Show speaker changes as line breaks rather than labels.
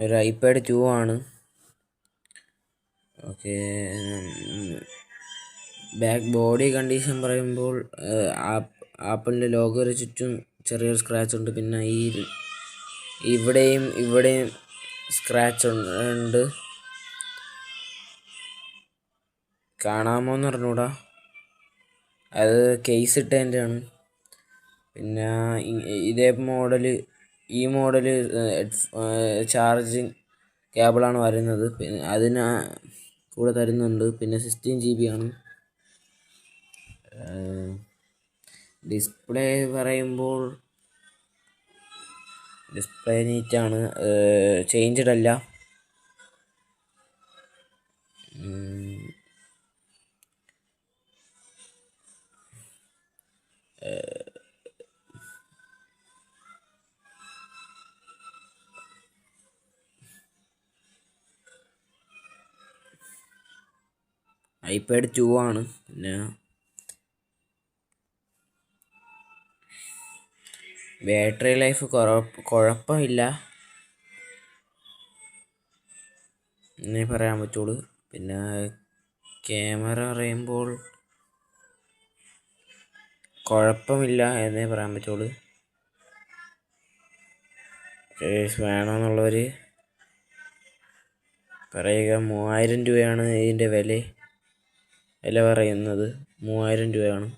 ഒരു ഐപാഡ് 2 ആണ്. Okay, back body condition പറയുമ്പോൾ ആപ്പിളിൻ്റെ ലോഗോയുടെ ചുറ്റും ചെറിയൊരു സ്ക്രാച്ച് ഉണ്ട്. പിന്നെ ഇവിടെയും സ്ക്രാച്ച് ഉണ്ട്. കാണാമോന്ന് പറഞ്ഞൂടാ, അത് കേസ് ഇട്ടതിൻ്റെ ആണ്. പിന്നെ ഈ മോഡല് ചാർജിങ് കേബിളാണ് വരുന്നത്. പിന്നെ അതിന് കൂടെ തരുന്നുണ്ട്. പിന്നെ 16 GB ആണ്. ഡിസ്പ്ലേ പറയുമ്പോൾ ഡിസ്പ്ലേ നീറ്റാണ്, ചേഞ്ച്ഡ് അല്ല. ഐപാഡ് 2 ആണ്. പിന്നെ ബാറ്ററി ലൈഫ് കുഴപ്പമില്ല എന്നേ പറയാൻ പറ്റുള്ളൂ. പിന്നെ ക്യാമറ പറയുമ്പോൾ കുഴപ്പമില്ല എന്നേ പറയാൻ പറ്റുള്ളൂ. വേണമെന്നുള്ളവർ പറയുക. 3000 രൂപയാണ് ഇതിൻ്റെ വില പറയുന്നത്. 3000 രൂപയാണ്.